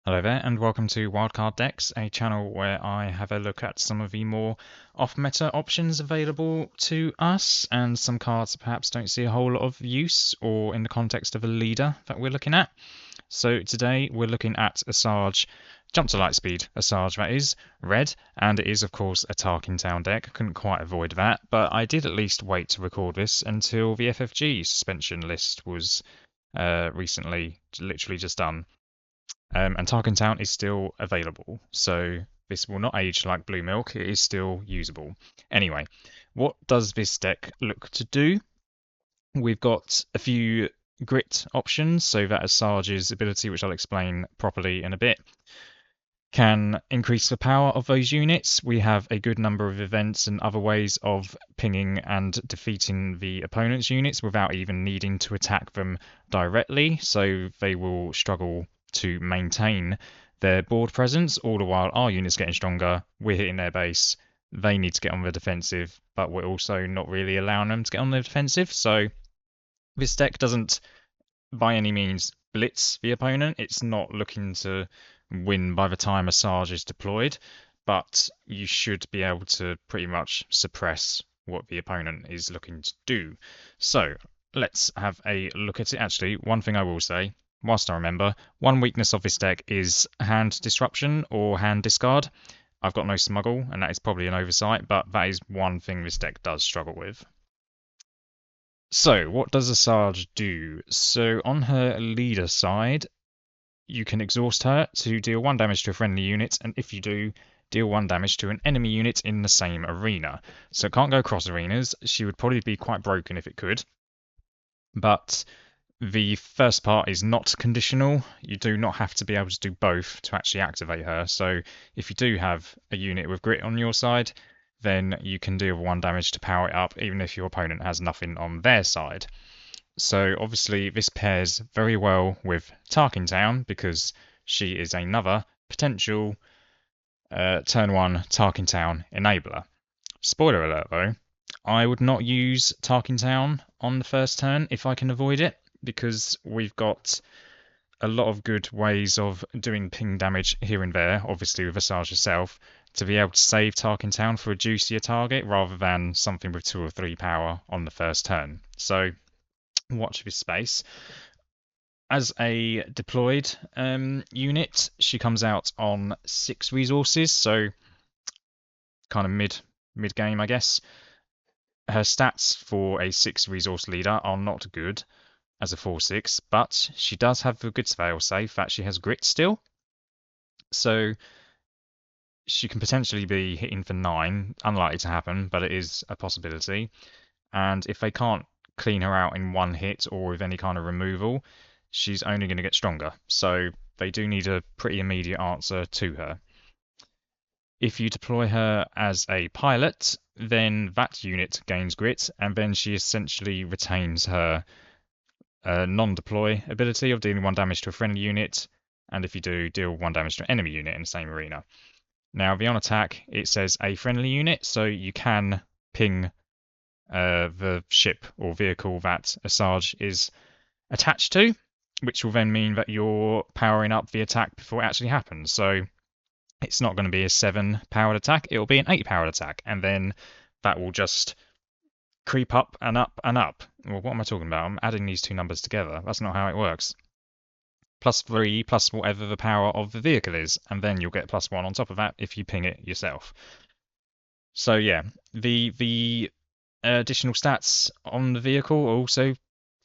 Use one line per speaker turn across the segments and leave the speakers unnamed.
Hello there, and welcome to Wildcard Decks, a channel where I have a look at some of the more off-meta options available to us, and some cards that perhaps don't see a whole lot of use, or in the context of a leader that we're looking at. So today we're looking at Asajj, Jump to Lightspeed Asajj, that is, red, and it is of course a Tarkin Town deck. Couldn't quite avoid that, but I did at least wait to record this until the FFG suspension list was recently literally just done. And Tarkin Town is still available, so this will not age like blue milk. It is still usable. Anyway, what does this deck look to do? We've got a few grit options, so that Asajj's ability, which I'll explain properly in a bit, can increase the power of those units. We have a good number of events and other ways of pinging and defeating the opponent's units without even needing to attack them directly, so they will struggle to maintain their board presence, all the while our unit's getting stronger, we're hitting their base, they need to get on the defensive, but we're also not really allowing them to get on the defensive. So this deck doesn't by any means blitz the opponent. It's not looking to win by the time Asajj is deployed, but you should be able to pretty much suppress what the opponent is looking to do. So let's have a look at it. Actually, one thing I will say, whilst I remember, one weakness of this deck is hand disruption or hand discard. I've got no smuggle, and that is probably an oversight, but that is one thing this deck does struggle with. So, what does Asajj do? So, on her leader side, you can exhaust her to deal 1 damage to a friendly unit, and if you do, deal 1 damage to an enemy unit in the same arena. So it can't go across arenas. She would probably be quite broken if it could. But the first part is not conditional. You do not have to be able to do both to actually activate her. So if you do have a unit with grit on your side, then you can deal 1 damage to power it up, even if your opponent has nothing on their side. So obviously this pairs very well with Tarkin Town because she is another potential turn 1 Tarkin Town enabler. Spoiler alert though, I would not use Tarkin Town on the first turn if I can avoid it, because we've got a lot of good ways of doing ping damage here and there, obviously with Asajj herself, to be able to save Tarkin Town for a juicier target rather than something with 2 or 3 power on the first turn. So watch this space. As a deployed unit, she comes out on 6 resources, so kind of mid game, I guess. Her stats for a 6 resource leader are not good as a 4/6, but she does have the good failsafe that she has grit still, so she can potentially be hitting for 9. Unlikely to happen, but it is a possibility. And if they can't clean her out in 1 hit or with any kind of removal, she's only going to get stronger. So they do need a pretty immediate answer to her. If you deploy her as a pilot, then that unit gains grit, and then she essentially retains her non-deploy ability of dealing 1 damage to a friendly unit, and if you do, deal 1 damage to an enemy unit in the same arena. Now, the on attack, it says a friendly unit, so you can ping the ship or vehicle that Asajj is attached to, which will then mean that you're powering up the attack before it actually happens. So it's not going to be a 7 powered attack, it'll be an 8 powered attack, and then that will just creep up and up and up. Well, what am I talking about? I'm adding these 2 numbers together. That's not how it works. +3 plus whatever the power of the vehicle is, and then you'll get +1 on top of that if you ping it yourself. So yeah, the additional stats on the vehicle are also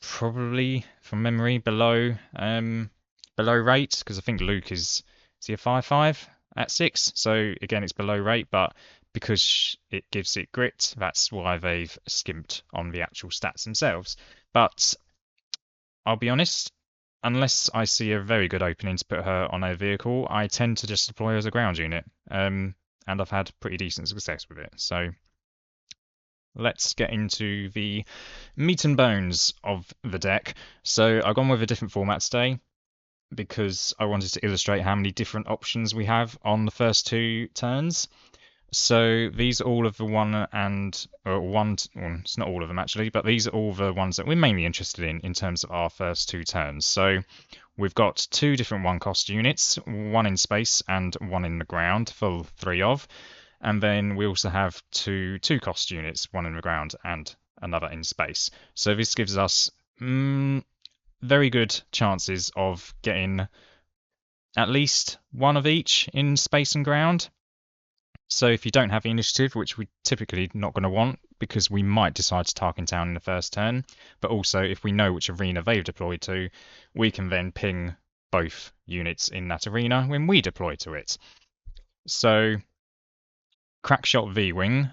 probably, from memory, below rate, because I think Luke is he a 5/5 at 6? So again, it's below rate, but because it gives it grit, that's why they've skimped on the actual stats themselves. But I'll be honest, unless I see a very good opening to put her on a vehicle, I tend to just deploy her as a ground unit, and I've had pretty decent success with it. So let's get into the meat and bones of the deck. So I've gone with a different format today because I wanted to illustrate how many different options we have on the first 2 turns. So these are all of the it's not all of them actually, but these are all the ones that we're mainly interested in terms of our first 2 turns. So We've got 2 different 1-cost units, one in space and one in the ground, full 3 of. And then we also have 2 2-cost units, one in the ground and another in space. So this gives us very good chances of getting at least one of each in space and ground. So if you don't have the initiative, which we typically not going to want because we might decide to Tarkin Town in the first turn, but also if we know which arena they've deployed to, we can then ping both units in that arena when we deploy to it. So Crackshot V-Wing,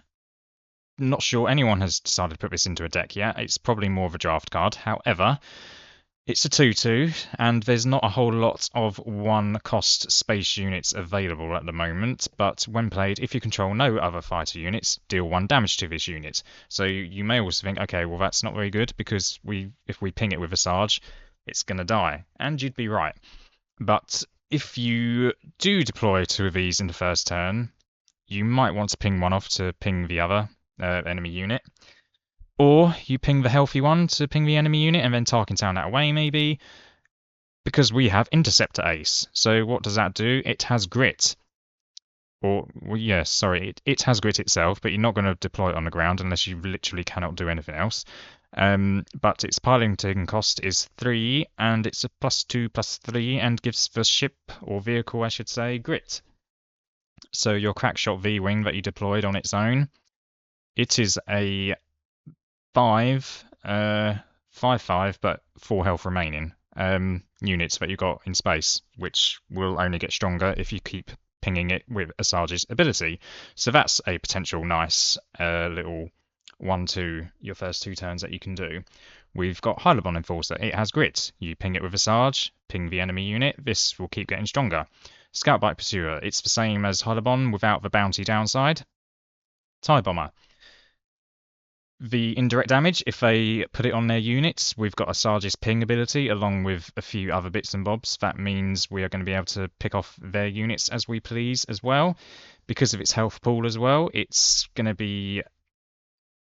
not sure anyone has decided to put this into a deck yet. It's probably more of a draft card. However, it's a 2/2, and there's not a whole lot of 1-cost space units available at the moment, but when played, if you control no other fighter units, deal 1 damage to this unit. So you may also think, okay, well that's not very good, because if we ping it with Asajj, it's going to die. And you'd be right. But if you do deploy 2 of these in the first turn, you might want to ping one off to ping the other enemy unit. Or you ping the healthy one to ping the enemy unit and then Tarkin Town that away, maybe. Because we have Interceptor Ace. So what does that do? It has grit. Or, well, yes, sorry, it has grit itself, but you're not going to deploy it on the ground unless you literally cannot do anything else. But its piloting cost is 3, and it's a +2/+3, and gives the ship, or vehicle I should say, grit. So your Crackshot V-Wing that you deployed on its own, it is a 5/5, but 4 health remaining units that you got in space, which will only get stronger if you keep pinging it with Asajj's ability. So that's a potential nice little 1/2 your first 2 turns that you can do. We've got Hylabon Enforcer. It has grit. You ping it with Asajj, ping the enemy unit. This will keep getting stronger. Scout Bike Pursuer. It's the same as Hylabon without the bounty downside. TIE Bomber. The indirect damage, if they put it on their units, we've got Asajj's ping ability along with a few other bits and bobs. That means we are going to be able to pick off their units as we please as well. Because of its health pool as well, it's going to be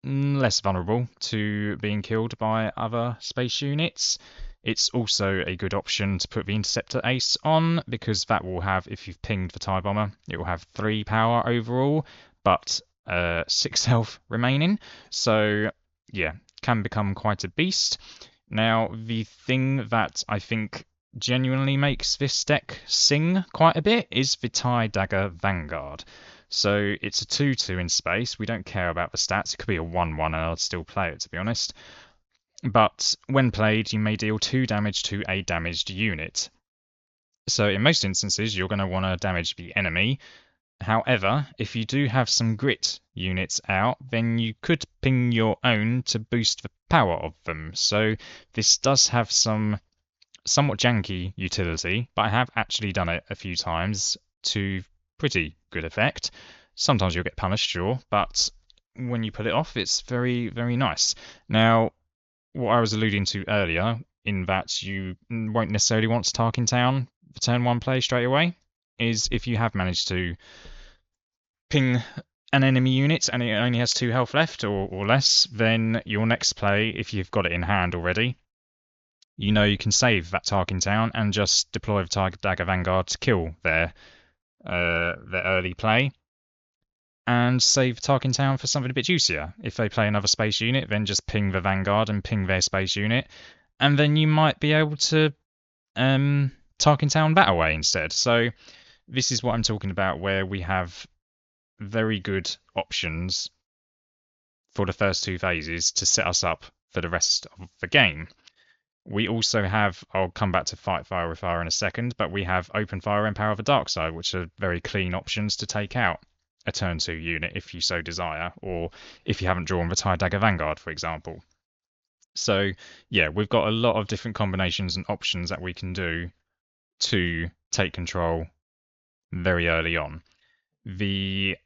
less vulnerable to being killed by other space units. It's also a good option to put the Interceptor Ace on, because that will have, if you've pinged the TIE Bomber, it will have 3 power overall, but 6 health remaining. So yeah, can become quite a beast. Now, the thing that I think genuinely makes this deck sing quite a bit is the TIE Dagger Vanguard. So it's a 2/2 in space. We don't care about the stats. It could be a 1/1 and I'd still play it, to be honest. But when played, you may deal 2 damage to a damaged unit. So in most instances, you're going to want to damage the enemy. However, if you do have some grit units out, then you could ping your own to boost the power of them. So this does have some somewhat janky utility, but I have actually done it a few times to pretty good effect. Sometimes you'll get punished, sure, but when you pull it off, it's very, very nice. Now, what I was alluding to earlier, in that you won't necessarily want to Tarkin Town for turn 1 play straight away, is if you have managed to ping an enemy unit and it only has 2 health left or less, then your next play, if you've got it in hand already, you know you can save that Tarkin Town and just deploy the TIE Dagger Vanguard to kill their early play, and save Tarkin Town for something a bit juicier. If they play another space unit, then just ping the Vanguard and ping their space unit, and then you might be able to Tarkin Town that away instead. So this is what I'm talking about, where we have very good options for the first 2 phases to set us up for the rest of the game. We also have, I'll come back to Fight Fire with Fire in a second, but we have Open Fire and Power of the Dark Side, which are very clean options to take out a turn 2 unit if you so desire, or if you haven't drawn the TIE Dagger Vanguard, for example. So yeah, we've got a lot of different combinations and options that we can do to take control very early on. The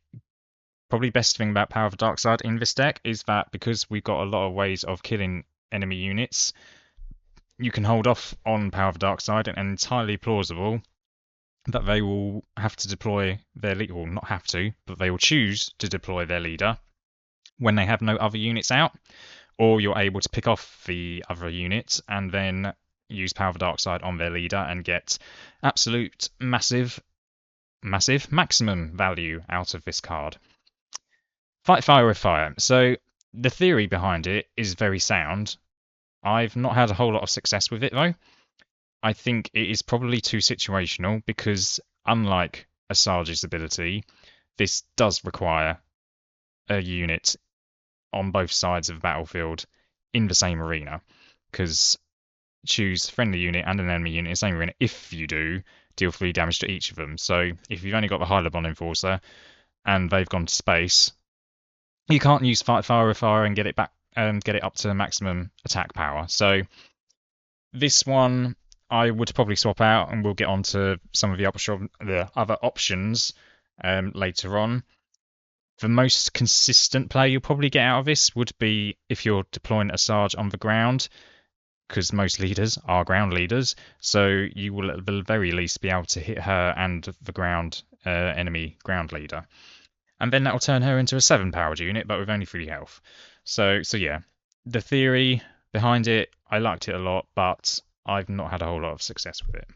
probably best thing about Power of the Dark Side in this deck is that because we've got a lot of ways of killing enemy units, you can hold off on Power of the Dark Side, and entirely plausible that they will have to deploy their leader, or not have to, but they will choose to deploy their leader when they have no other units out, or you're able to pick off the other units and then use Power of the Dark Side on their leader and get absolute massive maximum value out of this card. Fight fire with fire. So the theory behind it is very sound. I've not had a whole lot of success with it though. I think it is probably too situational because unlike Asajj's ability, this does require a unit on both sides of the battlefield in the same arena. Because choose friendly unit and an enemy unit in the same arena. If you do, deal 3 damage to each of them. So if you've only got the Hylabon Enforcer and they've gone to space, you can't use Fight Fire with Fire and get it back and get it up to maximum attack power. So this one I would probably swap out, and we'll get on to some of the other options later on. The most consistent play you'll probably get out of this would be if you're deploying Asajj on the ground, because most leaders are ground leaders, so you will at the very least be able to hit her and the enemy ground leader. And then that will turn her into a 7-powered unit, but with only 3 health. So yeah, the theory behind it, I liked it a lot, but I've not had a whole lot of success with it.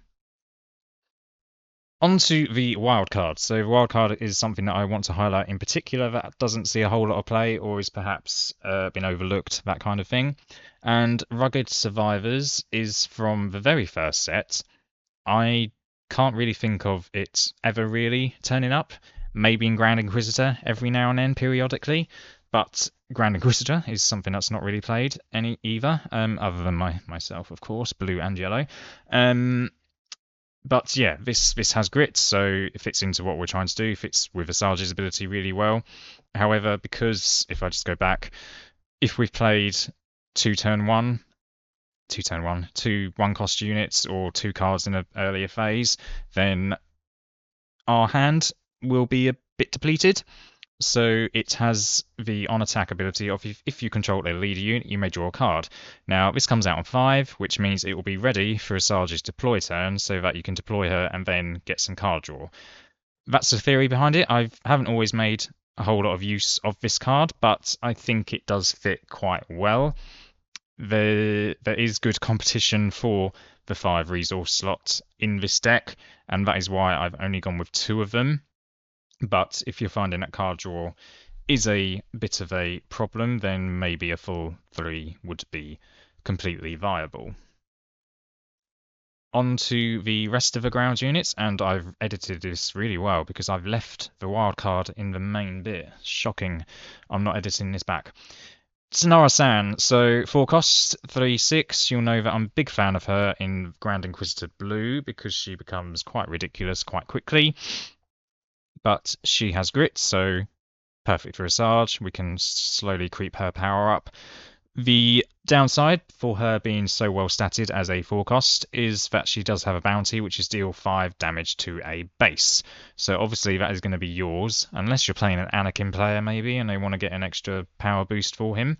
On to the wildcard. So the wildcard is something that I want to highlight in particular that doesn't see a whole lot of play or is perhaps been overlooked, that kind of thing. And Rugged Survivors is from the very first set. I can't really think of it ever really turning up. Maybe in Grand Inquisitor every now and then, periodically. But Grand Inquisitor is something that's not really played either, other than myself, of course, blue and yellow. But yeah, this has grit, so it fits into what we're trying to do. Fits with Asajj's ability really well. However, because if I just go back, if we've played two 1-cost units or 2 cards in an earlier phase, then our hand will be a bit depleted. So it has the on-attack ability of if you control a leader unit, you may draw a card. Now, this comes out on 5, which means it will be ready for Asajj's deploy turn, so that you can deploy her and then get some card draw. That's the theory behind it. I haven't always made a whole lot of use of this card, but I think it does fit quite well. There is good competition for the 5 resource slots in this deck, and that is why I've only gone with 2 of them. But if you're finding that card draw is a bit of a problem, then maybe a full 3 would be completely viable. On to the rest of the ground units, and I've edited this really well because I've left the wildcard in the main bit. Shocking, I'm not editing this back. Sonara-san, so 4 costs, 3/6. You'll know that I'm a big fan of her in Grand Inquisitor Blue because she becomes quite ridiculous quite quickly. But she has grit, so perfect for Asajj. We can slowly creep her power up. The downside for her being so well statted as a 4-cost is that she does have a bounty, which is deal 5 damage to a base. So obviously that is going to be yours, unless you're playing an Anakin player maybe, and they want to get an extra power boost for him.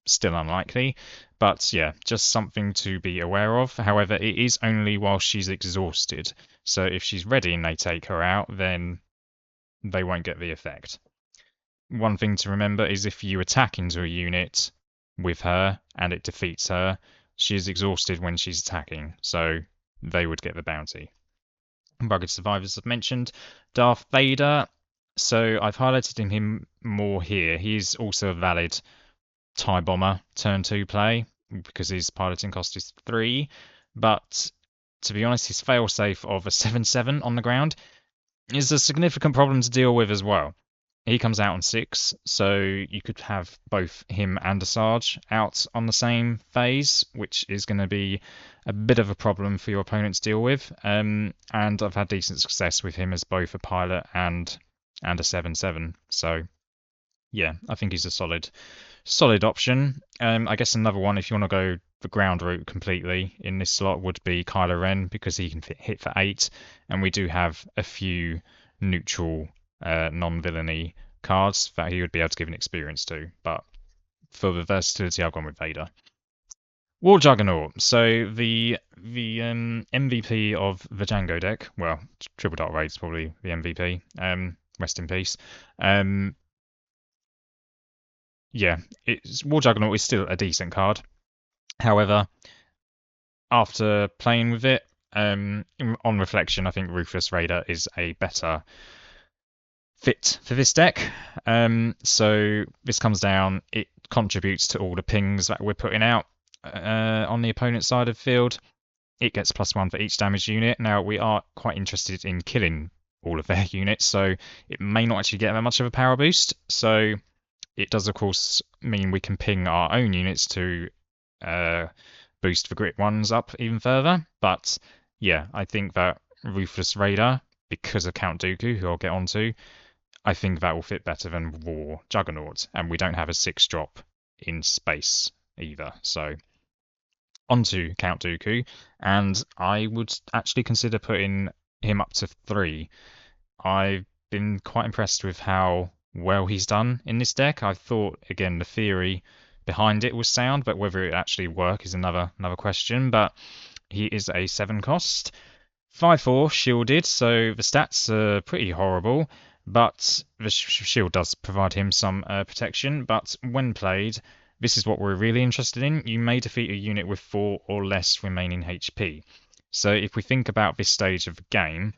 Still unlikely, but yeah, just something to be aware of. However, it is only while she's exhausted. So if she's ready and they take her out, then they won't get the effect. One thing to remember is if you attack into a unit with her and it defeats her, she is exhausted when she's attacking, so they would get the bounty. Rugged Survivors I've mentioned. Darth Vader, so I've highlighted him more here. He's also a valid TIE Bomber turn 2 play because his piloting cost is 3, but to be honest, his failsafe of a 7/7 on the ground is a significant problem to deal with as well. He comes out on 6, so you could have both him and Asajj out on the same phase, which is going to be a bit of a problem for your opponent to deal with. And I've had decent success with him as both a pilot and a 7/7. So yeah, I think he's a solid option. I guess another one, if you want to go the ground route completely in this slot, would be Kylo Ren, because he can hit for 8, and we do have a few neutral non-villainy cards that he would be able to give an experience to. But for the versatility, I've gone with Vader. War Juggernaut. So the MVP of the Django deck, well, Triple Dark Raid's probably the MVP. Rest in peace. Yeah, War Juggernaut is still a decent card. However, after playing with it, on reflection, I think Ruthless Raider is a better fit for this deck. So this comes down, it contributes to all the pings that we're putting out on the opponent's side of the field. It gets +1 for each damage unit. Now, we are quite interested in killing all of their units, so it may not actually get that much of a power boost. So it does, of course, mean we can ping our own units to boost the grit ones up even further. But yeah, I think that Ruthless Raider, because of Count Dooku, who I'll get onto, I think that will fit better than War Juggernaut, and we don't have a 6-drop in space either. So onto Count Dooku, and I would actually consider putting him up to 3. I've been quite impressed with how well he's done in this deck. I thought, again, the theory behind it was sound, but whether it actually work is another question. But he is a 7 cost, 5/4 shielded, so the stats are pretty horrible, but the shield does provide him some protection. But when played, this is what we're really interested in. You may defeat a unit with 4 or less remaining HP. So if we think about this stage of the game,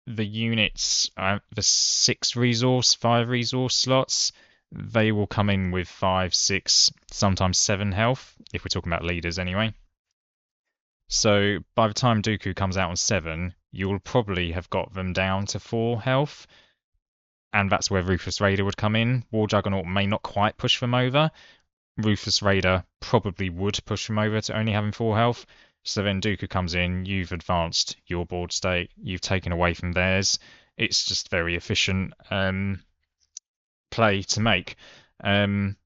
the units, the 6 resource, 5 resource slots, they will come in with 5, 6, sometimes 7 health, if we're talking about leaders anyway. So by the time Dooku comes out on 7, you'll probably have got them down to 4 health, and that's where Ruthless Raider would come in. War Juggernaut may not quite push them over. Ruthless Raider probably would push them over to only having 4 health. So then Dooku comes in, you've advanced your board state, you've taken away from theirs. It's just very efficient play to make. And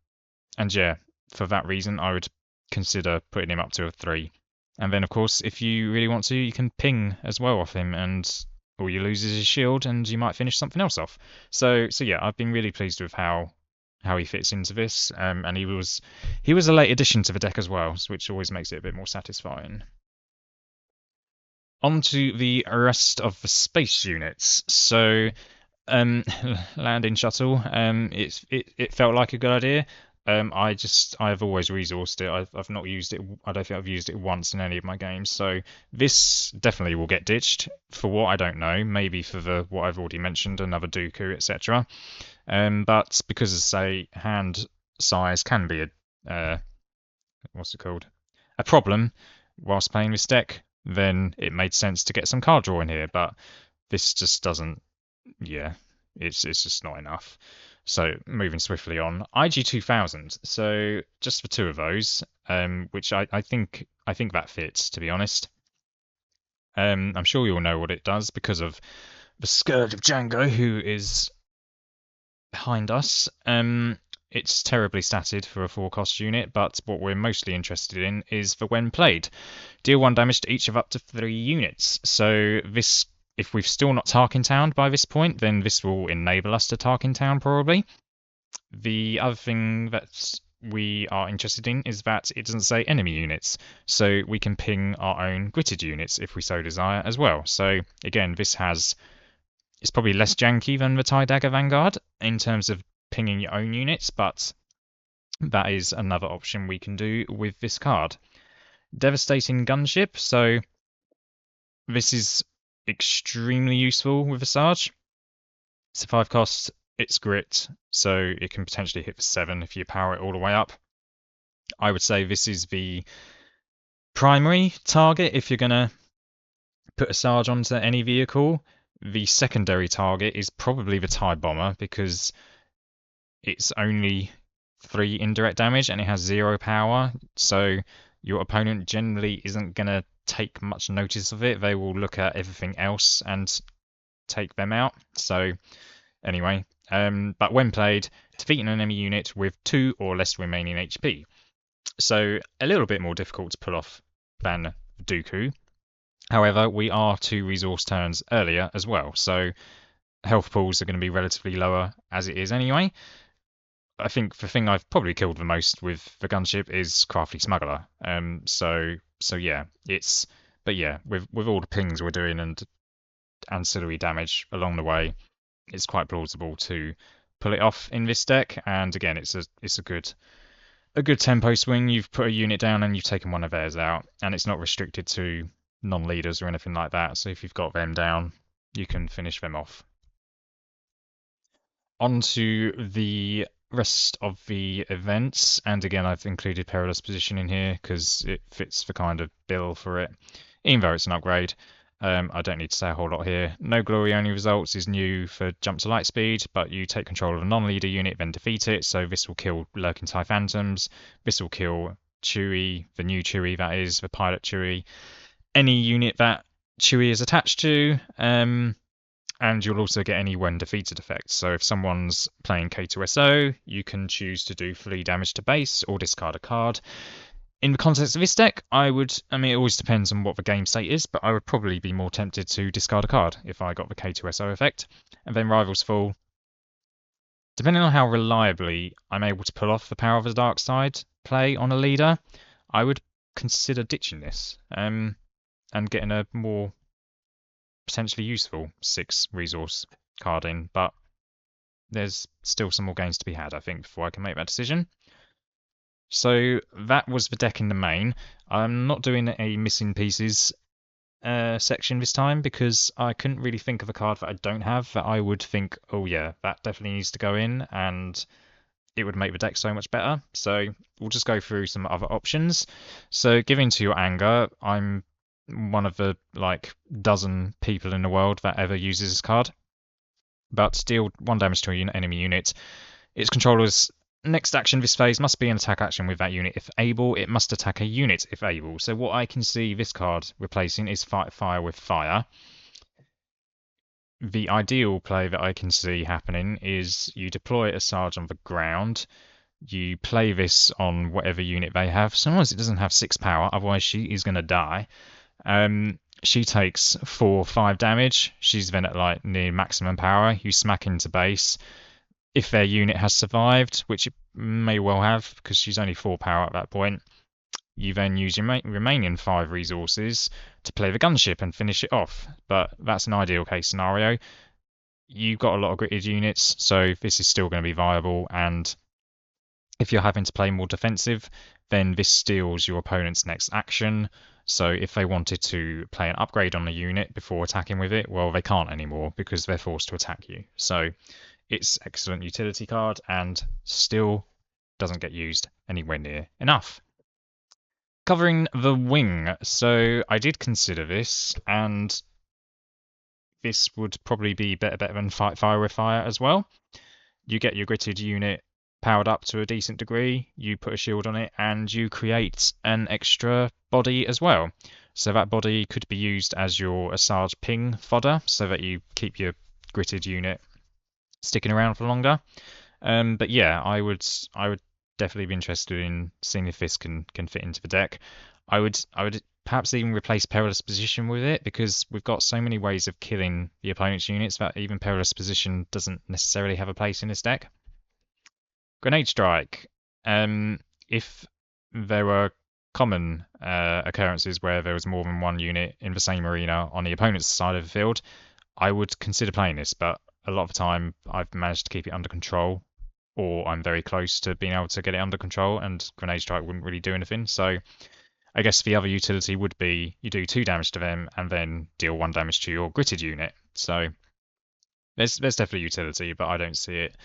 yeah, for that reason, I would consider putting him up to a 3. And then, of course, if you really want to, you can ping as well off him, and all you lose is his shield, and you might finish something else off. So yeah, I've been really pleased with how he fits into this, and he was a late addition to the deck as well, which always makes it a bit more satisfying. On to the rest of the space units. So landing shuttle, it felt like a good idea. I've always resourced it. I've not used it. I don't think I've used it once in any of my games. So this definitely will get ditched. For what, I don't know. Maybe for what I've already mentioned, another Dooku, etc. But because, say, hand size can be what's it called? A problem whilst playing this deck, then it made sense to get some card draw in here. But this just doesn't. Yeah, it's just not enough. So moving swiftly on, IG 2000. So just for 2 of those, which I think that fits, to be honest. I'm sure you all know what it does because of the Scourge of Django, who is behind us. It's terribly statted for a 4-cost unit, but what we're mostly interested in is for when played. Deal 1 damage to each of up to 3 units. So this, if we've still not Tarkin Town by this point, then this will enable us to Tarkin Town probably. The other thing that we are interested in is that it doesn't say enemy units, so we can ping our own gritted units if we so desire as well. So again, it's probably less janky than the TIE Dagger Vanguard in terms of pinging your own units, but that is another option we can do with this card. Devastating Gunship. So this is extremely useful with Asajj. It's a 5 cost, it's grit, so it can potentially hit for 7 if you power it all the way up. I would say this is the primary target if you're going to put Asajj onto any vehicle. The secondary target is probably the TIE Bomber because it's only 3 indirect damage and it has 0 power, so your opponent generally isn't going to take much notice of it. They will look at everything else and take them out. So anyway, but when played, defeat an enemy unit with 2 or less remaining HP. So a little bit more difficult to pull off than Dooku. However, we are 2 resource turns earlier as well, so health pools are going to be relatively lower as it is anyway. I think the thing I've probably killed the most with the gunship is Crafty Smuggler. So yeah, with all the pings we're doing and ancillary damage along the way, it's quite plausible to pull it off in this deck. And again, it's a good a good tempo swing, you've put a unit down and you've taken one of theirs out, and it's not restricted to non-leaders or anything like that. So if you've got them down, you can finish them off. On to the rest of the events, and again I've included Perilous Position in here because it fits the kind of bill for it, even though it's an upgrade. I don't need to say a whole lot here. No Glory Only results is new for Jump to Light Speed, but you take control of a non-leader unit, then defeat it, so this will kill Lurking TIE Phantoms, this will kill Chewie, the new Chewie that is, the Pilot Chewie, any unit that Chewie is attached to, and you'll also get any when defeated effects. So if someone's playing K2SO, you can choose to do 3 damage to base or discard a card. In the context of this deck, I mean, it always depends on what the game state is, but I would probably be more tempted to discard a card if I got the K2SO effect. And then Rivals Fall. Depending on how reliably I'm able to pull off the Power of the Dark Side play on a leader, I would consider ditching this and getting a more potentially useful 6 resource card in, but there's still some more games to be had, I think, before I can make that decision. So that was the deck in the main. I'm not doing a missing pieces section this time because I couldn't really think of a card that I don't have that I would think, oh yeah, that definitely needs to go in and it would make the deck so much better. So we'll just go through some other options. So Give In to Your Anger, I'm one of the like dozen people in the world that ever uses this card. But deal 1 damage to an enemy unit. Its controller's next action this phase must be an attack action with that unit if able. It must attack a unit if able. So what I can see this card replacing is Fight Fire with Fire. The ideal play that I can see happening is you deploy Asajj on the ground. You play this on whatever unit they have. So long as it doesn't have 6 power, otherwise she is going to die. She takes 4-5 damage. She's then at like near maximum power. You smack into base. If their unit has survived, which it may well have because she's only 4 power at that point, you then use your remaining 5 resources to play the gunship and finish it off. But that's an ideal case scenario. You've got a lot of gritted units, so this is still going to be viable. And if you're having to play more defensive, then this steals your opponent's next action. So if they wanted to play an upgrade on a unit before attacking with it, well, they can't anymore because they're forced to attack you. So it's excellent utility card and still doesn't get used anywhere near enough. Covering the wing. So I did consider this, and this would probably be better than Fight Fire with Fire as well. You get your gritted unit powered up to a decent degree, you put a shield on it, and you create an extra body as well. So that body could be used as your Asajj ping fodder, so that you keep your gritted unit sticking around for longer. But yeah, I would definitely be interested in seeing if this can fit into the deck. I would perhaps even replace Perilous Position with it, because we've got so many ways of killing the opponent's units that even Perilous Position doesn't necessarily have a place in this deck. Grenade Strike. If there were common occurrences where there was more than one unit in the same arena on the opponent's side of the field, I would consider playing this, but a lot of the time I've managed to keep it under control, or I'm very close to being able to get it under control, and Grenade Strike wouldn't really do anything. So I guess the other utility would be you do 2 damage to them and then deal 1 damage to your gritted unit. So there's definitely utility, but I don't see it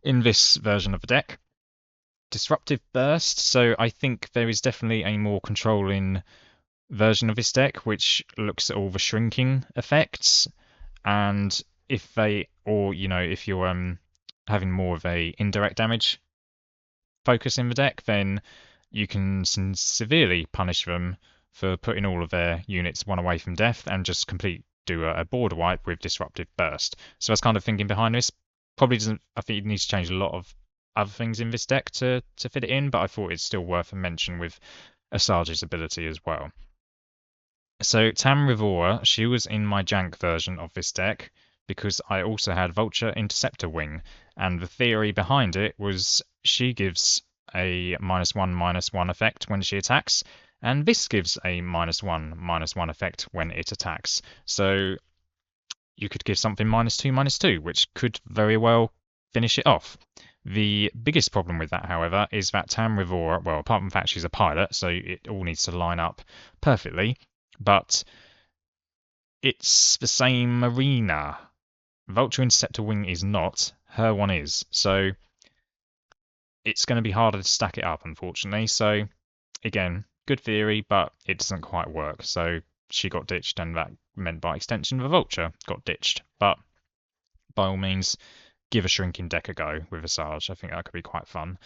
in this version of the deck. Disruptive Burst. So I think there is definitely a more controlling version of this deck which looks at all the shrinking effects, and if you're having more of a indirect damage focus in the deck, then you can severely punish them for putting all of their units 1 away from death and just do a border wipe with Disruptive Burst. So I was kind of thinking behind this. Probably doesn't. I think it needs to change a lot of other things in this deck to fit it in, but I thought it's still worth a mention with Asajj's ability as well. So Tam Rivora, she was in my jank version of this deck because I also had Vulture Interceptor Wing, and the theory behind it was she gives a -1/-1 effect when she attacks, and this gives a -1/-1 effect when it attacks. So you could give something -2/-2, which could very well finish it off. The biggest problem with that, however, is that Tam Rivora, well, apart from the fact she's a pilot, so it all needs to line up perfectly, but it's the same arena. Vulture Interceptor Wing is not, her one is, so it's going to be harder to stack it up, unfortunately. So, again, good theory, but it doesn't quite work. So she got ditched, and that meant by extension the Vulture got ditched. But by all means, give a shrinking deck a go with Asajj. I think that could be quite fun.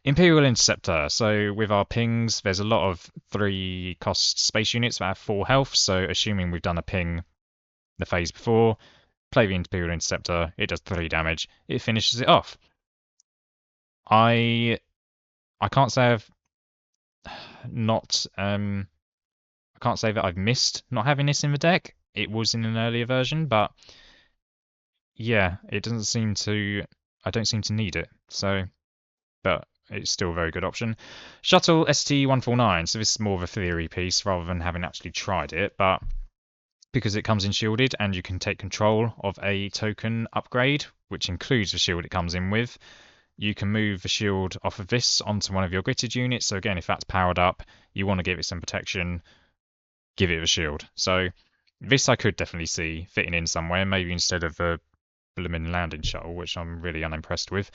Imperial Interceptor. So with our pings, there's a lot of 3-cost space units that have 4 health. So assuming we've done a ping the phase before, play the Imperial Interceptor. It does 3 damage. It finishes it off. I can't say I've not I can't say that I've missed not having this in the deck. It was in an earlier version, but yeah, it doesn't seem to. I don't seem to need it. So, but it's still a very good option. Shuttle ST-149. So this is more of a theory piece rather than having actually tried it, but because it comes in shielded and you can take control of a token upgrade, which includes the shield it comes in with, you can move the shield off of this onto one of your gritted units. So again, if that's powered up, you want to give it some protection, give it a shield. So this I could definitely see fitting in somewhere, maybe instead of a blooming landing shuttle, which I'm really unimpressed with.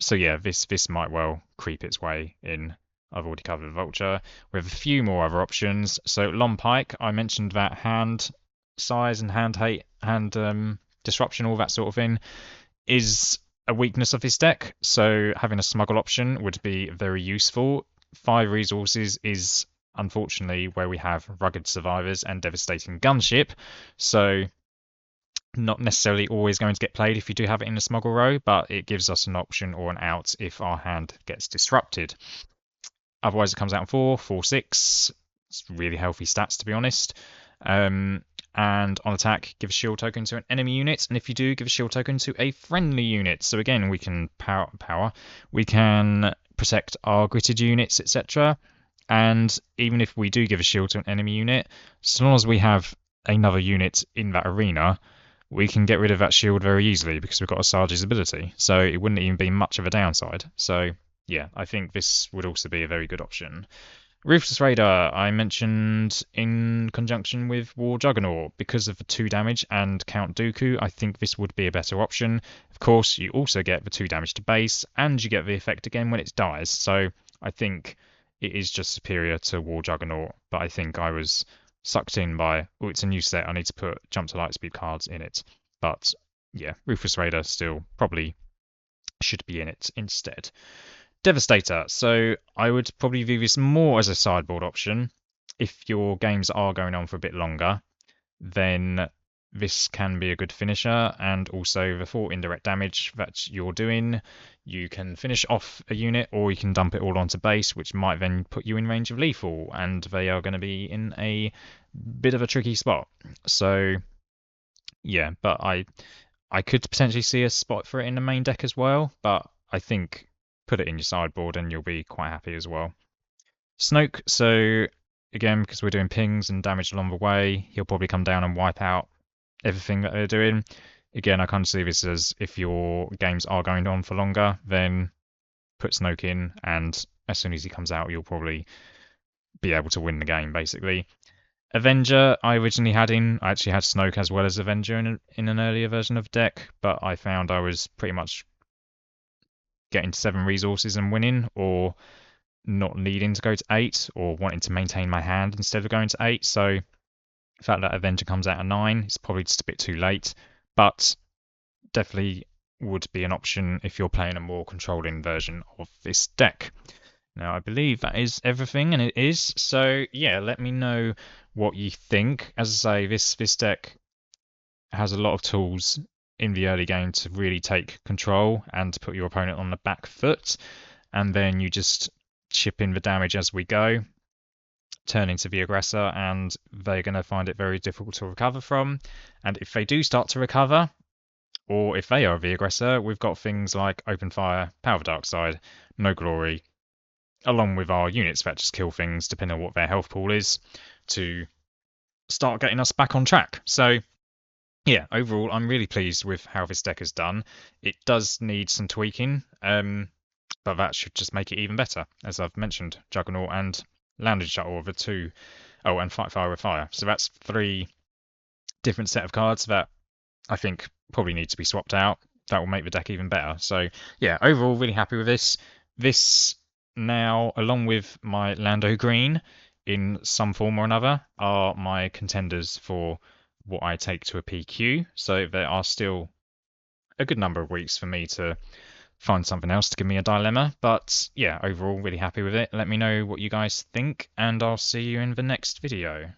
So yeah, this might well creep its way in. I've already covered the Vulture. We have a few more other options. So Long Pike, I mentioned that hand size and hand disruption, all that sort of thing, is a weakness of this deck. So having a smuggle option would be very useful. 5 resources is unfortunately where we have rugged survivors and devastating gunship. So not necessarily always going to get played if you do have it in the smuggle row, but it gives us an option or an out if our hand gets disrupted. Otherwise, it comes out in 4, 4, 6. It's really healthy stats, to be honest. And on attack, give a shield token to an enemy unit. And if you do, give a shield token to a friendly unit. So again, we can power. We can protect our gritted units, etc. And even if we do give a shield to an enemy unit, so long as we have another unit in that arena, we can get rid of that shield very easily because we've got Asajj's ability. So it wouldn't even be much of a downside. So yeah, I think this would also be a very good option. Ruthless Raider, I mentioned in conjunction with War Juggernaut. Because of the 2 damage and Count Dooku, I think this would be a better option. Of course, you also get the 2 damage to base, and you get the effect again when it dies. So I think it is just superior to War Juggernaut, but I think I was sucked in by, oh, it's a new set, I need to put Jump to Lightspeed cards in it. But yeah, Ruthless Raider still probably should be in it instead. Devastator. So I would probably view this more as a sideboard option. If your games are going on for a bit longer, then this can be a good finisher, and also the 4 indirect damage that you're doing, you can finish off a unit or you can dump it all onto base, which might then put you in range of lethal, and they are going to be in a bit of a tricky spot. So yeah, but I could potentially see a spot for it in the main deck as well, but I think put it in your sideboard and you'll be quite happy as well. Snoke, so again, because we're doing pings and damage along the way, he'll probably come down and wipe out everything that they're doing. Again, I kind of see this as if your games are going on for longer, then put Snoke in, and as soon as he comes out, you'll probably be able to win the game, basically. Avenger, I originally had in. I actually had Snoke as well as Avenger in an earlier version of the deck, but I found I was pretty much getting to 7 resources and winning, or not needing to go to 8, or wanting to maintain my hand instead of going to 8. So the fact that Avenger comes out at 9, it's probably just a bit too late, but definitely would be an option if you're playing a more controlling version of this deck. Now, I believe that is everything, and it is. So yeah, let me know what you think. As I say, this deck has a lot of tools in the early game to really take control and to put your opponent on the back foot, and then you just chip in the damage as we go, turn into the aggressor, and they're going to find it very difficult to recover from. And if they do start to recover, or if they are the aggressor, we've got things like Open Fire, Power of the Dark Side, No Glory, along with our units that just kill things depending on what their health pool is, to start getting us back on track. So yeah, overall, I'm really pleased with how this deck is done. It does need some tweaking, but that should just make it even better. As I've mentioned, Juggernaut and Landed Shuttle are the two. Oh, and Fight Fire with Fire. So that's three different set of cards that I think probably need to be swapped out. That will make the deck even better. So yeah, overall, really happy with this. This now, along with my Lando Green in some form or another, are my contenders for what I take to a PQ. So there are still a good number of weeks for me to find something else to give me a dilemma. But yeah, overall, really happy with it. Let me know what you guys think, and I'll see you in the next video.